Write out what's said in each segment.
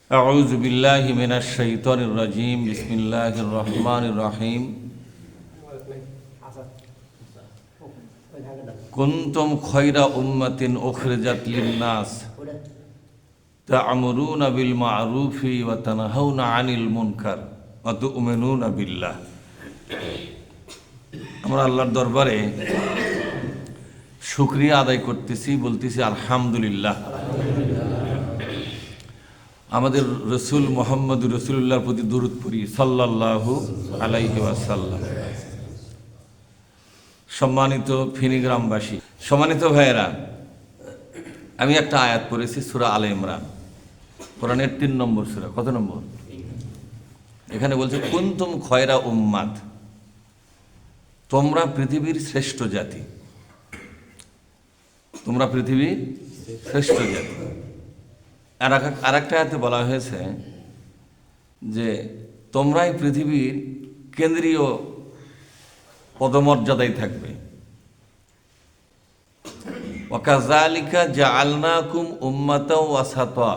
أعوذ بالله من الشيطان الرجيم بسم الله الرحمن الرحيم كنتم خير أمة أخرجت للناس تأمرون بالمعروف وتنهون عن المنكر وتؤمنون بالله। আমরা আল্লাহর দরবারে শুকরিয়া আদায় করতেছি, বলতেছি আলহামদুলিল্লাহ। আমাদের রসুল মোহাম্মদ রসুল্লাহর প্রতি দরুদ পড়ি সাল্লাল্লাহু আলাইহি ওয়াসাল্লাম। সম্মানিত ফেনী গ্রামবাসী, সম্মানিত ভাইয়েরা, আমি একটা আয়াত পড়েছি সূরা আলে ইমরান, কোরআনের ৩ নম্বর সূরা। কত নম্বর? এখানে বলছে কুনতুম খয়রা উম্মাত, তোমরা পৃথিবীর শ্রেষ্ঠ জাতি, তোমরা পৃথিবীর শ্রেষ্ঠ জাতি। আর একটা আয়াতে বলা হয়েছে যে তোমরাই পৃথিবীর কেন্দ্রীয় পদমর্যাদায় থাকবে। ওয়াকাযালিকা জাআলনাকুম উম্মাতাও ওয়াসাতা,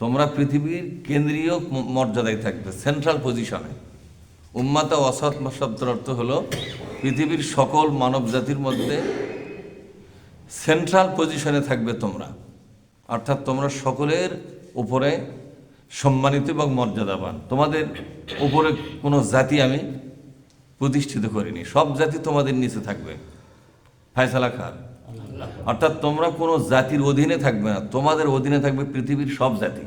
তোমরা পৃথিবীর কেন্দ্রীয় মর্যাদায় থাকবে, সেন্ট্রাল পজিশনে। উম্মাতা ওয়াসাত শব্দের অর্থ হলো পৃথিবীর সকল মানব জাতির মধ্যে সেন্ট্রাল পজিশনে থাকবে তোমরা, অর্থাৎ তোমরা সকলের উপরে সম্মানিত এবং মর্যাদাবান। তোমাদের উপরে কোনো জাতি আমি প্রতিষ্ঠিত করিনি, সব জাতি তোমাদের নিচে থাকবে। ফায়সালা খান, অর্থাৎ তোমরা কোনো জাতির অধীনে থাকবে না, তোমাদের অধীনে থাকবে পৃথিবীর সব জাতি।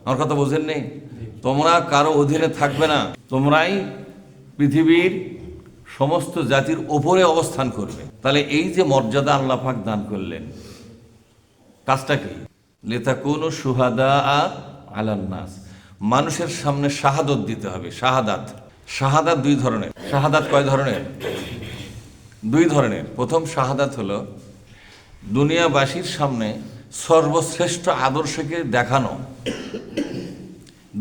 আমার কথা বোঝেন নেই? তোমরা কারো অধীনে থাকবে না, তোমরাই পৃথিবীর সমস্ত জাতির ওপরে অবস্থান করবে। তাহলে এই যে মর্যাদা আল্লাহ পাক দান করলেন, কাজটা কি? লিতাকুনু শুহাদা আলান নাস, মানুষের সামনে শাহাদত দিতে হবে। শাহাদাত, শাহাদাত 2 ধরনের। শাহাদাত কয় ধরনের? 2 ধরনের। প্রথম শাহাদাত হলো দুনিয়াবাসীর সামনে সর্বশ্রেষ্ঠ আদর্শকে দেখানো।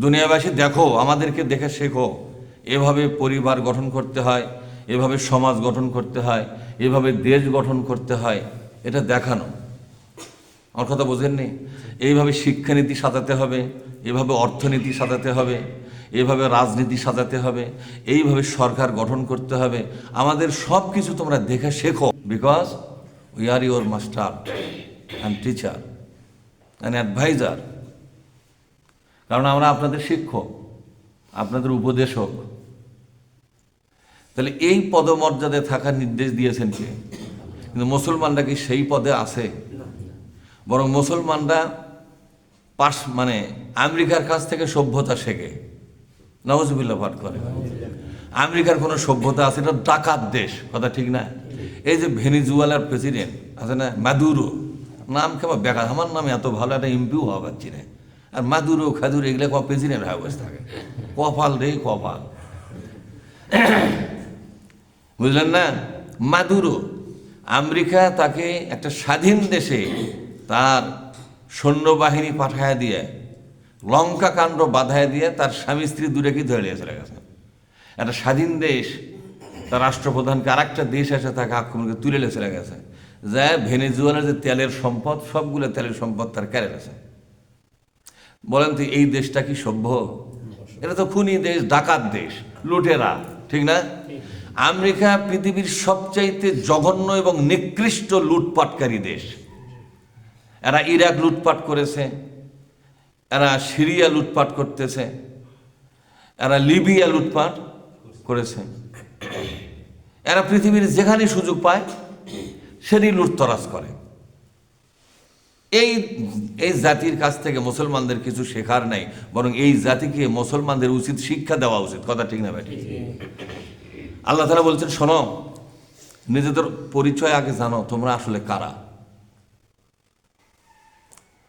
দুনিয়াবাসী দেখো, আমাদেরকে দেখে শেখো, এভাবে পরিবার গঠন করতে হয়, এভাবে সমাজ গঠন করতে হয়, এভাবে দেশ গঠন করতে হয়, এটা দেখানো। আমার কথা বোঝেননি? এইভাবে শিক্ষানীতি সাজাতে হবে, এভাবে অর্থনীতি সাজাতে হবে, এভাবে রাজনীতি সাজাতে হবে, এইভাবে সরকার গঠন করতে হবে। আমাদের সব কিছু তোমরা দেখে শেখো, because we are your master and teacher and adviser. কারণ আমরা আপনাদের শিক্ষক, আপনাদের উপদেশক। তাহলে এই পদমর্যাদায় থাকার নির্দেশ দিয়েছেন কে? কিন্তু মুসলমানরা কি সেই পদে আছে? বরং মুসলমানরা আমেরিকার কাছ থেকে সভ্যতা শেখে। নাউজুবিল্লাহ পাঠ করে। আমেরিকার কোনো সভ্যতা আছে? এটা ডাকাত দেশ, কথা ঠিক না? এই যে ভেনিজুয়েলার প্রেসিডেন্ট আছে না, মাদুরো, নাম কেমন বেকার, আমার নামে এত ভালো একটা এমপিও হওয়া পাচ্ছি না। আর মাদুরো খাদুরো এগুলো কোনো প্রেসিডেন্ট হয়ে বসে থাকে। কপাল রে কপাল, বুঝলেন না? মাদুরো, আমেরিকা তাকে একটা স্বাধীন দেশে তার সৈন্যবাহিনী পাঠায় দিয়ে, লঙ্কা কাণ্ড বাধায় দিয়ে তার স্বামী স্ত্রী দূরে কি ধরে নিয়ে চলে গেছে। একটা স্বাধীন দেশ তার রাষ্ট্রপ্রধানকে আর একটা দেশ এসে তাকে আক্রমণকে তুলে নিয়ে চলে গেছে, যা ভেনেজুয়েলার যে তেলের সম্পদ, সবগুলো তেলের সম্পদ তার কেড়ে গেছে। বলেন তো এই দেশটা কি সভ্য? এটা তো খুনি দেশ, ডাকাত দেশ, লুটেরা, ঠিক না? আমেরিকা পৃথিবীর সবচাইতে জঘন্য এবং নিকৃষ্ট লুটপাটকারী দেশ। এরা ইরাক লুটপাট করেছে, এরা সিরিয়া লুটপাট করতেছে, এরা লিবিয়া লুটপাট করেছে। এরা পৃথিবীর যেখানে সুযোগ পায় সেটাই লুটতরাজ করে। এই জাতির কাছ থেকে মুসলমানদের কিছু শেখার নাই, বরং এই জাতিকে মুসলমানদের উচিত শিক্ষা দেওয়া উচিত, কথা ঠিক না ভাই? আল্লাহ তাআলা বলছেন, শোনো, নিজেদের পরিচয় আগে জানো, তোমরা আসলে কারা।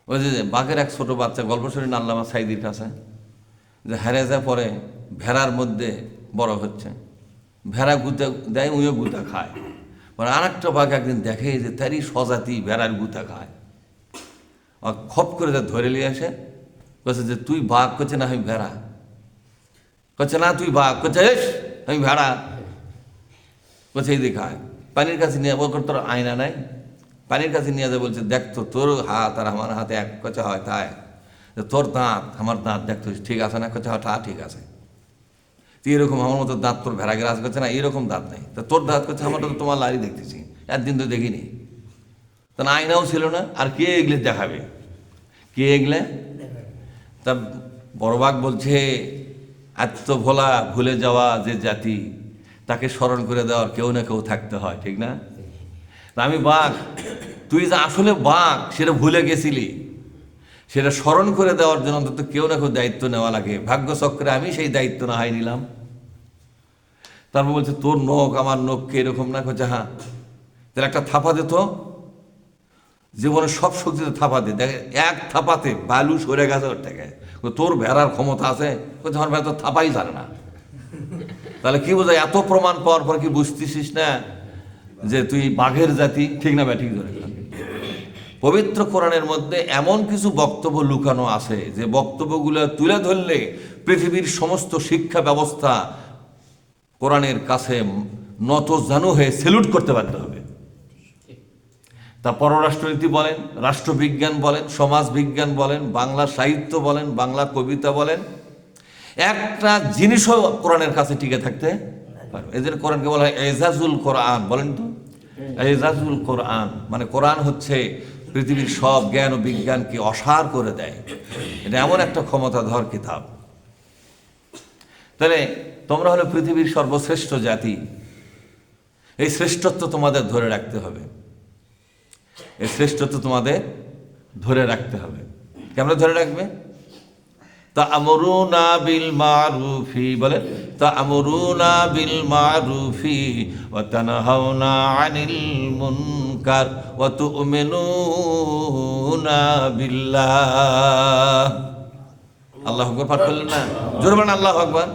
ওই যে বাঘের এক ছোট বাচ্চা, গল্প শরীর আল্লামা সাইদির কাছে, যে হেরে যায় পরে ভেড়ার মধ্যে বড় হচ্ছে, ভেড়া গুতা দেয়, উইও গুতা খায়। মানে আর একটা বাঘ একদিন দেখে যে তারই স্বজাতি ভেড়ার গুতা খায়, খপ করে ধরে নিয়ে আসে, বলছে যে তুই বাঘ? করছে না আমি ভেড়া। করছে না তুই বাঘ? করছে এস আমি ভেড়া। বলছে এই দেখায়, পানির কাছে নিয়ে, বল তোর আয়না নাই, পানির কাছে নিয়ে যায়, বলছে দেখ তো তোর হাত আর আমার হাতে এক, কথা হয় তাই, যে তোর দাঁত আমার দাঁত দেখতে ঠিক আছে না? করছে হ্যাঁ ঠিক আছে। তুই এরকম আমার মতো দাঁত তোর ভেড়া গ্রাস করছে না, এরকম দাঁত নেই। তা তোর দাঁত করছে আমার তো তোমার লাড়ি দেখতেছি, একদিন তো দেখিনি। তা আয়নাও ছিল না, আর কে এগলে দেখাবে? কে এগলে? তা বড়বাগ বলছে আত্মভোলা ভুলে যাওয়া যে জাতি, তাকে স্মরণ করে দেওয়ার কেউ না কেউ থাকতে হয়, ঠিক না? তা আমি বাঘ, তুই যে আসলে বাঘ সেটা ভুলে গেছিলি, সেটা স্মরণ করে দেওয়ার জন্য অন্তত কেউ না কেউ দায়িত্ব নেওয়া লাগে। ভাগ্যচক্রে আমি সেই দায়িত্ব না হয় নিলাম। তারপর বলছে তোর নখ আমার নখকে এরকম না? করছে হ্যাঁ। তাহলে একটা থাপা দিত, জীবনে সব শক্তিতে থাপা দে, দেখে এক থাপাতে বালু সরে গেছে ওর থেকে। তোর ভেড়ার ক্ষমতা আছে? বলছে আমার ভেড়া তো থাপাই জানে না। তাহলে কি বোঝায়? এত প্রমাণ পাওয়ার পর কি বুঝতেছিস না যে তুই বাঘের জাতি, ঠিক না? ঠিক ধরে। পবিত্র কোরআনের মধ্যে এমন কিছু বক্তব্য লুকানো আছে যে বক্তব্যগুলো তুলে ধরলে পৃথিবীর সমস্ত শিক্ষা ব্যবস্থা কোরআনের কাছে নত জানু হয়ে সেলুট করতে বাধ্য হবে। তা পররাষ্ট্রনীতি বলেন, রাষ্ট্রবিজ্ঞান বলেন, সমাজ বিজ্ঞান বলেন, বাংলা সাহিত্য বলেন, বাংলা কবিতা বলেন, একটা জিনিসও কোরআনের কাছে টিকে থাকতে পারবে। এদের কোরআনকে বলা হয় এজাজুল কোরআন। বলেন তো, এজাজুল কোরআন মানে কোরআন হচ্ছে পৃথিবীর সব জ্ঞান ও বিজ্ঞানকে অসার করে দেয়। এটা এমন একটা ক্ষমতাধর কিতাব। তাহলে তোমরা হলো পৃথিবীর সর্বশ্রেষ্ঠ জাতি, এই শ্রেষ্ঠত্ব তোমাদের ধরে রাখতে হবে। এই শ্রেষ্ঠত্ব তোমাদের ধরে রাখতে হবে। কেমন ধরে রাখবে? তা'মুরুনা বিল মারুফি, বলে তা'মুরুনা বিল মারুফি ওয়া তানহাউনা আনিল মুনকার ওয়া তু'মিনুনা বিল্লাহ। আল্লাহু আকবার পাঠ করলেন না? জোরে বলেন আল্লাহু আকবার।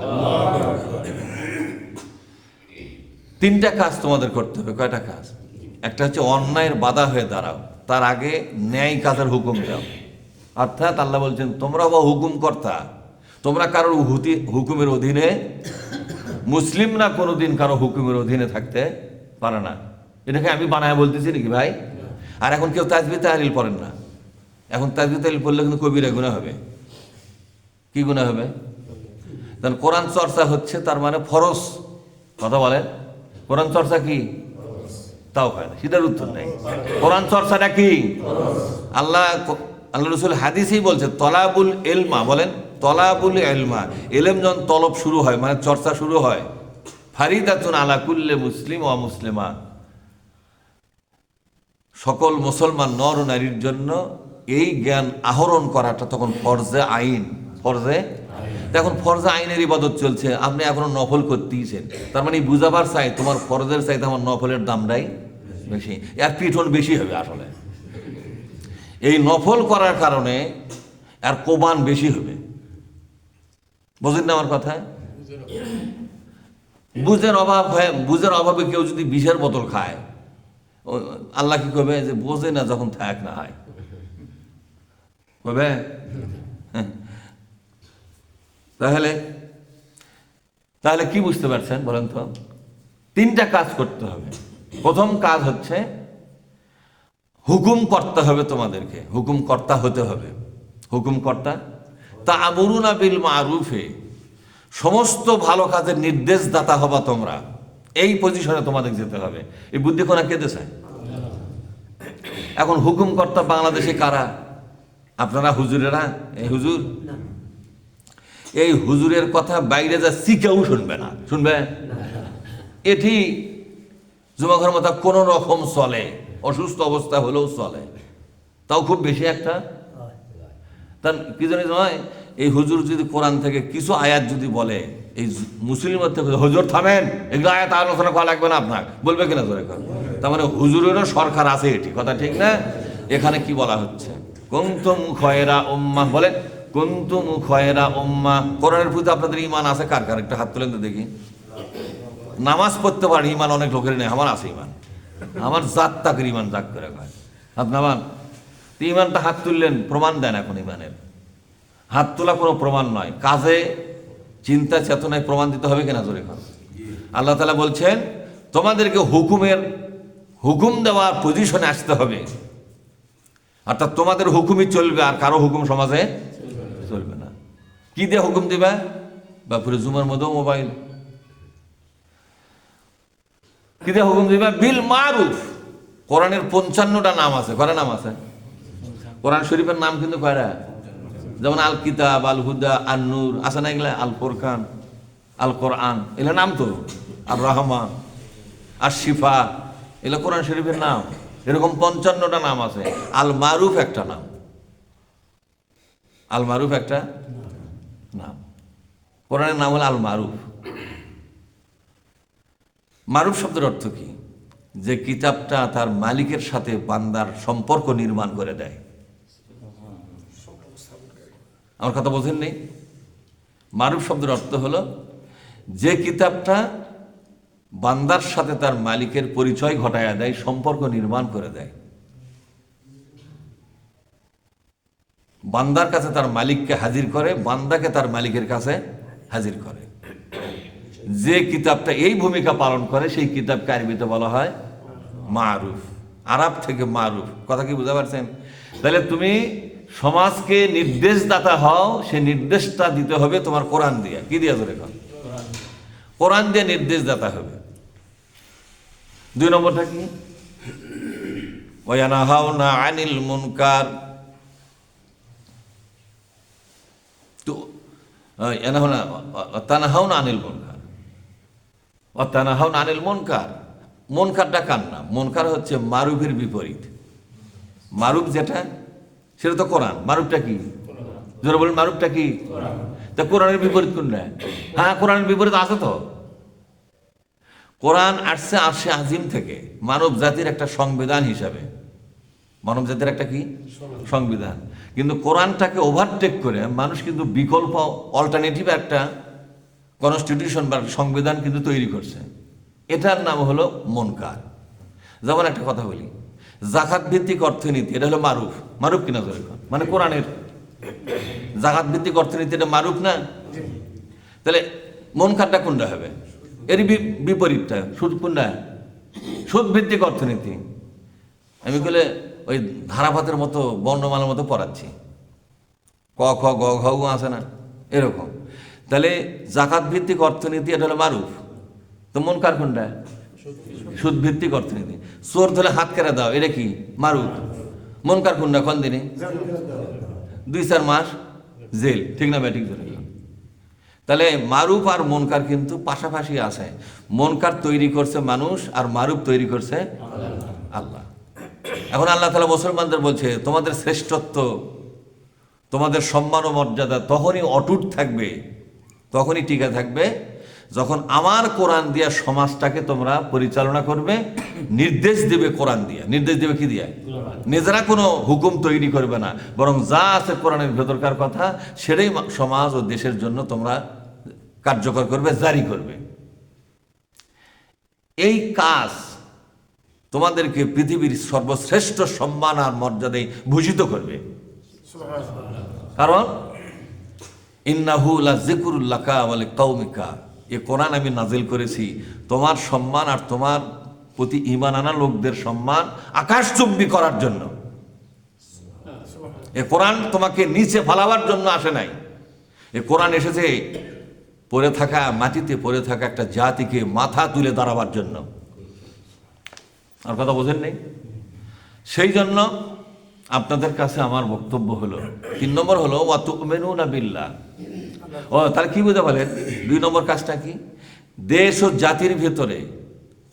তিনটা কাজ তোমাদের করতে হবে। কয়টা কাজ? একটা হচ্ছে অন্যায়ের বাধা হয়ে দাঁড়াও, তার আগে ন্যায় কাজের হুকুম দাও। অর্থাৎ আল্লাহ বলছেন তোমরা বা হুকুম কর্তা, তোমরা কারোর হুকুমের অধীনে, মুসলিমরা কোনোদিন কারো হুকুমের অধীনে থাকতে পারে না। এটাকে আমি বানায় বলতেছি নাকি ভাই? আর এখন কেউ তাজবি তাহলিল পড়েন না। এখন তাজবি তাহলিল পড়লে কিন্তু কবিরা গুনাহ হবে। কি গুনাহ হবে? কারণ কোরআন চর্চা হচ্ছে, তার মানে ফরজ। কথা বলেন, কোরআন চর্চা কি? তাও হয় না, সেটার উত্তর নেই। কোরআন চর্চাটা কি? আল্লাহ রসুল হাদিসেই বলছে তলাবুল এলমা, বলেন তলাবুল এলমা, এলেম যখন তলব শুরু হয় মানে চর্চা শুরু হয়, ফারিদাতুন আলা কুল্লে মুসলিম ওয়া মুসলিমা, সকল মুসলমান নর ও নারীর জন্য এই জ্ঞান আহরণ করাটা তখন ফরজে আইন। ফরজে, এখন ফরজে আইনের ইবাদত চলছে, আপনি এখনো নফল করতেইছেন, তার মানে বুঝাবার চাই তোমার ফরজের চাইতে আমার নফলের দামটাই বেশি, এর পিঠন বেশি হবে। আসলে এই নফল করার কারণে আর কোবান বেশি হবে। বুঝেন না আমার কথা? বুঝের অভাব হয়, বুঝের অভাবে কেউ যদি বিষের বোতল খায়, আল্লাহ কি করবে? যে বোঝে না যখন থাক না হয় কবে। তাহলে তাহলে কি বুঝতে পারছেন বলেন তো? তিনটা কাজ করতে হবে। প্রথম কাজ হচ্ছে হুকুম করতে হবে তোমাদেরকে, হুকুম কর্তা হতে হবে। হুকুম কর্তা। তা'মুরুনা বিল মারুফে, সমস্ত ভালো কাজের নির্দেশদাতা হবা তোমরা। এই পজিশনে তোমাদের যেতে হবে। এই বুদ্ধি কোনা কে দেশে? এখন হুকুম কর্তা বাংলাদেশে কারা? আপনারা হুজুরেরা? এই হুজুর, এই হুজুরের কথা বাইরে যা শিখেও শুনবে না। শুনবে? এটি জুমাঘর মতো কোনো রকম চলে, অসুস্থ অবস্থা হলেও চলে, তাও খুব বেশি একটা। তার কি জানি নয়, এই হুজুর যদি কোরআন থেকে কিছু আয়াত যদি বলে, এই মুসলিমের থেকে হুজুর থামেন, এগুলো আয়াত আলোচনা করা লাগবে না আপনার, বলবে কিনা জোরে কর। তার মানে হুজুরেরও সরকার আছে, এটি কথা ঠিক না? এখানে কি বলা হচ্ছে? কুনতুম খয়রা উম্মাহ, বলেন কুনতুম খয়রা উম্মাহ। কোরআনের প্রতি আপনাদের ঈমান আছে কার কার? একটা হাত তোলেন তো দেখি। নামাজ পড়তে পারে ঈমান অনেক লোকের নেই, আমার আছে ঈমান, আমার জাত তাকের ঈমান জাগ করে কয় হাত নামান। ঈমানটা হাত তুললেন, প্রমাণ দেন। এখন ঈমানের হাত তোলা কোনো প্রমাণ নয়, কাজে চিন্তা চেতনায় প্রমাণ দিতে হবে কিনা জোরে কর। আল্লাহ তাআলা বলছেন তোমাদেরকে হুকুম দেওয়ার পজিশনে আসতে হবে, অর্থাৎ তোমাদের হুকুমই চলবে, আর কারো হুকুম সমাজে চলবে না। কি দিয়ে হুকুম দিবা? বাপুরে জুমার মধ্যেও মোবাইল। কি দিয়ে হুকুম দিবা? বিল মারুফ। কোরআনের 55টা নাম আছে। কয়টা নাম আছে? কোরআন শরীফের নাম কিন্তু কয়টা? যেমন আল কিতাব, আল হুদা, আল নূর, আছে না এগুলা? আল ফুরকান, আল কোরআন, এগুলো নাম তো। আর রহমান, আর শিফা, এগুলো কোরআন শরীফের নাম। এরকম 55টা নাম আছে। আল মারুফ একটা নাম। আল মারুফ একটা নাম। কোরআনের নাম হলো আল মারুফ। মারুফ শব্দের অর্থ কি? যে কিতাবটা তার মালিকের সাথে বান্দার সম্পর্ক নির্মাণ করে দেয়। আমার কথা বোঝেন নেই? মারুফ শব্দের অর্থ হলো যে কিতাবটা বান্দার সাথে তার মালিকের পরিচয় ঘটায়া দেয়, সম্পর্ক নির্মাণ করে দেয়। বান্দার কাছে তার মালিককে হাজির করে, বান্দাকে তার মালিকের কাছে হাজির করে। যে কিতাবটা এই ভূমিকা পালন করে সেই কিতাবকে আরবিতে বলা হয় মারুফ। আরব থেকে মারুফ। কথা কি বুঝতে পারছেন? তাহলে তুমি সমাজকে নির্দেশদাতা হও, সে নির্দেশটা দিতে হবে তোমার কোরআন দিয়ে। কি দিয়ে ধরে? কোরআন দিয়ে নির্দেশদাতা হবে। 2 নম্বরটা কি? ওয়ায়ানহাউনা আনিল মুনকার। তো তানহাউনা আনিল মুনকার, তানহাউনা আনিল মুনকার। মুনকারটা কার নাম? মুনকার হচ্ছে মারুফের বিপরীত। মারুফ যেটা, সেটা তো কোরআন। মারুফটা কি? যারা বলেন মারুফটা কি? তা কোরআনের বিপরীত কোনটা? হ্যাঁ, কোরআনের বিপরীত আছে তো। কোরআন আসছে আরশে আজিম থেকে, মানব জাতির একটা সংবিধান হিসাবে। মানব জাতির একটা কি সংবিধান। কিন্তু কোরআনটাকে ওভারটেক করে মানুষ কিন্তু বিকল্প অল্টারনেটিভ একটা কনস্টিটিউশন বা সংবিধান কিন্তু তৈরি করছে। এটার নাম হলো মুনকার। যেমন একটা কথা বলি, জাকাত ভিত্তিক অর্থনীতি, এটা হলো মারুফ। মারুফ কিনা ধরে? মানে কোরআনের জাকাত ভিত্তিক অর্থনীতি, এটা মারুফ না? তাহলে মুনকারটা কোনটা হবে? এর বিপরীতটা সুদ। কোনটা? সুদ ভিত্তিক অর্থনীতি। আমি বলে ওই ধারাপাতের মতো বর্ণমালার মতো পড়াচ্ছি, ক খ গ ঘ আছে না, এরকম। তাহলে জাকাত ভিত্তিক অর্থনীতি, এটা হলো মারুফ। তো মুনকার কোনটা? সুদ ভিত্তিক অর্থনীতি। চোর ধরে হাত কেটে দাও, এটা কি? মারুফ। মুনকার কোনটা? কোন দিনে 2-4 মাস জেল। ঠিক না ব্যাটিক ধরে? তাহলে মারুফ আর মুনকার কিন্তু পাশাপাশি আছে। মুনকার তৈরি করছে মানুষ, আর মারুফ তৈরি করছে আল্লাহ। এখন আল্লাহ তাআলা মুসলমানদের বলছে, তোমাদের শ্রেষ্ঠত্ব, তোমাদের সম্মান ও মর্যাদা তখনই অটুট থাকবে, তখনই টিকে থাকবে, যখন আমার কোরআন দিয়া সমাজটাকে তোমরা পরিচালনা করবে। নির্দেশ দেবে কোরআন দিয়া। নির্দেশ দেবে কি দিয়া? নিজেরা কোনো হুকুম তৈরি করবে না, বরং যা আছে কোরআনের ভেতরকার কথা সেটাই সমাজ ও দেশের জন্য তোমরা কার্যকর করবে, জারি করবে। এই কাজ তোমাদেরকে পৃথিবীর সর্বশ্রেষ্ঠ সম্মান আর মর্যাদায় ভূষিত করবে। কারণ ইন্নাহু লাযিকরুল লাকা ওয়া লিকাওমিকা, এ কোরআন আমি নাজিল করেছি তোমার সম্মান আর তোমার প্রতি ঈমান আনা লোকদের সম্মান আকাশচুম্বী করার জন্য। এ কোরআন তোমাকে নিচে ফালাবার জন্য আসে নাই। এ কোরআন এসেছে পড়ে থাকা, মাটিতে পড়ে থাকা একটা জাতিকে মাথা তুলে দাঁড়াবার জন্য। আর কথা বোঝেন নেই? সেই জন্য আপনাদের কাছে আমার বক্তব্য হলো, 3 নম্বর হলো ওয়া তুমিনুনা বিল্লাহ। ও তাহলে কি বুঝতে পারলেন? 2 নম্বর কাজটা কি? দেশ ও জাতির ভেতরে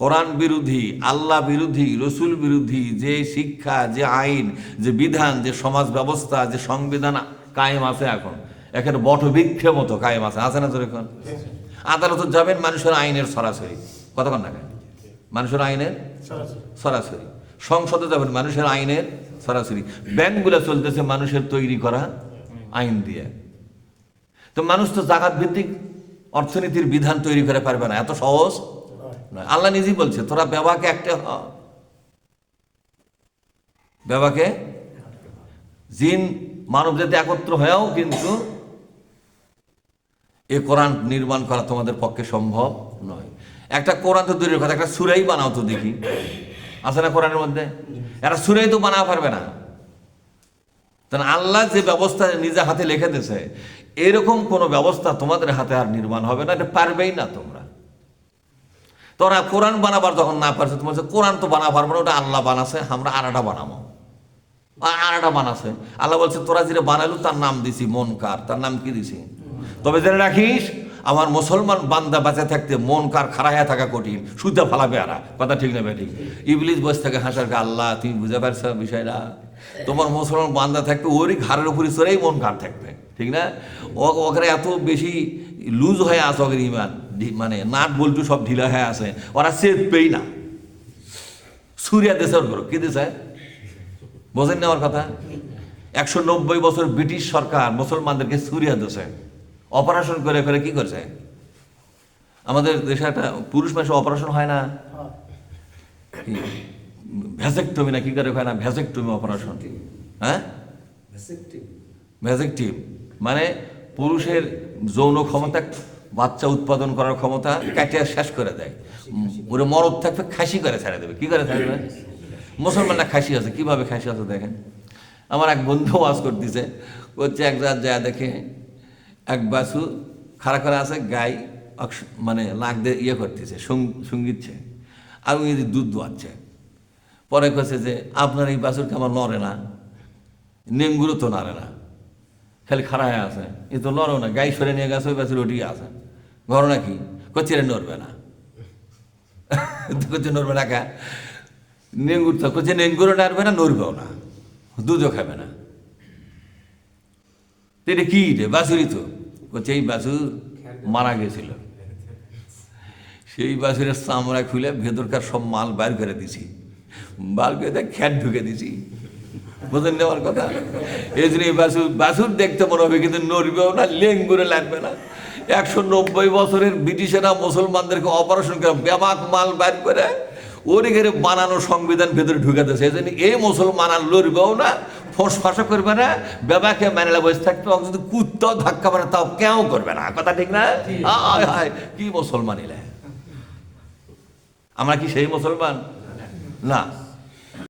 কোরআন বিরোধী, আল্লাহ বিরোধী, রসুল বিরোধী যে শিক্ষা, যে আইন, যে বিধান, যে সমাজ ব্যবস্থা, যে সংবিধান কায়েম আছে, এখন এখানে বটবৃক্ষের মতো কায়েম আছে। আছে না? তোর এখন আদালতে যাবেন, মানুষের আইনের সরাসরি কতক্ষণ না, মানুষের আইনের সরাসরি। সংসদে যাবেন, মানুষের আইনের সরাসরি। ব্যাংকগুলো চলতেছে মানুষের তৈরি করা আইন দিয়ে। তো মানুষ তো জাকাত ভিত্তিক অর্থনীতির বিধান তৈরি করে পারবে না, এত সহজ নয়। আল্লাহ নিজেই বলছে, তোরা ব্যবাকে একটা ব্যবাকে জিন মানব জাতি একত্র হয়েও কিন্তু এ কোরআন নির্মাণ করা তোমাদের পক্ষে সম্ভব নয়। একটা কোরআন তো দূরের কথা, একটা সূরাই বানাও তো দেখি, আছে না কোরআনের মধ্যে? একটা সূরাই তো বানাতে পারবে না। তাহলে আল্লাহ যে ব্যবস্থা নিজে হাতে লিখে দিয়েছে, এরকম কোনো ব্যবস্থা তোমাদের হাতে আর নির্মাণ হবে না, এটা পারবেই না তোমরা। তোরা কোরআন বানাবার যখন না পারছে, তোমার কোরআন তো বানা পারবো না, ওটা আল্লাহ বানাছে, আমরা আরেকটা বানাবো। আরেকটা বানাছে আল্লাহ বলছে, তোরা যেটা বানালু তার নাম দিছি মনকার। তার নাম কি দিছি? তবে জেনে রাখিস, আমার মুসলমান বান্দা বাঁচা থাকতে মনকার খাড়াইয়া থাকা কঠিন, সুতা ফালাবে আরা। কথা ঠিক না ঠিক? ইবলিস বসে থাকে হাসার, আল্লাহ তুমি বুঝে পারছো বিষয়টা? তোমার মুসলমান বান্দা থাকতে ওরই ঘাড়ের উপরে চড়েই মন কার থাকবে, ঠিক না? ওখানে এত বেশি লুজ হয়ে আছে, ওদের ইমান মানে নাট বল্টু সব ঢিলা হয়ে আছে, ওরা চেপবেই না। সুরিয়া দেশে ওর কি দেশে বোঝেন না আমার কথা? 190 বছর ব্রিটিশ সরকার মুসলমানদেরকে সুরিয়া দেশে অপারেশন করে করে কি করছে? আমাদের দেশে একটা পুরুষ মানুষের অপারেশন হয় না, ভ্যাসেকটমি না কি করে হয় না, ভ্যাসেকটমি অপারেশন। হ্যাঁ, ভ্যাসেকটিভ মানে পুরুষের যৌন ক্ষমতা, বাচ্চা উৎপাদন করার ক্ষমতা কাটিয়ে শেষ করে দেয়। ওরা মরদ থাকবে, খাসি করে ছেড়ে দেবে। কি করে ছেড়ে দেবে? মুসলমানরা খাসি আছে, কিভাবে খাসি আছে দেখেন। আমার এক বন্ধু ওয়াজ করতেছে, হচ্ছে এক জায়গায় যায় দেখে এক বাছু খাড়া করে আছে, গায়ে মানে নাক দিয়ে ইয়ে করতেছে, সঙ্গীতছে, আর উনি দুধ দোয়াচ্ছে। পরে কেছে যে আপনার এই বাছুরকে আমার নড়ে না, নেঙ্গুরও তো নাড়ে না, খালি খাড়া হয়ে আছে, এ তো নড়েও না, গাই সরে নিয়ে গেছে, ওই বাছুর ওটি আছে, ঘটনা কি? করছে রে নড়বে না, করছে নড়বে না, কা নেঙ্গুর তো করছে, নেঙ্গুরও নাড়বে না, নড়বেও না, দুধও খাবে না। এটা কি রে? বাছুরই তো। করছে এই বাছুর মারা গেছিল, সেই বাছুরের চামড়া খুলে ভেতরকার সব মাল বাইর করে দিছি, বার করে দেখ খ্যাট ঢুকে দিছি। বোঝেন নেওয়ার কথা? এই জন্য এই বাছুর দেখতে মনে হবে, কিন্তু নড়বেও না, লেঙ্গুরে লাগবে না। 190 বছরের ব্রিটিশেরা মুসলমানদেরকে অপারেশন করে ব্যাপক মাল বাইর করে ওর ঘরে বানানো সংবিধান ভেতরে ঢুকে দিয়েছে। এই জন্য এই মুসলমান আর লড়বেও না, ফোঁস ফাঁসা করবে না, বেবাকে মেনেলা বসে থাকবে, যদি কুত্তাও ধাক্কা মারে তাও কেউ করবে না। কথা ঠিক না? হায় হায়, কি মুসলমান এলে! আমরা কি সেই মুসলমান? না।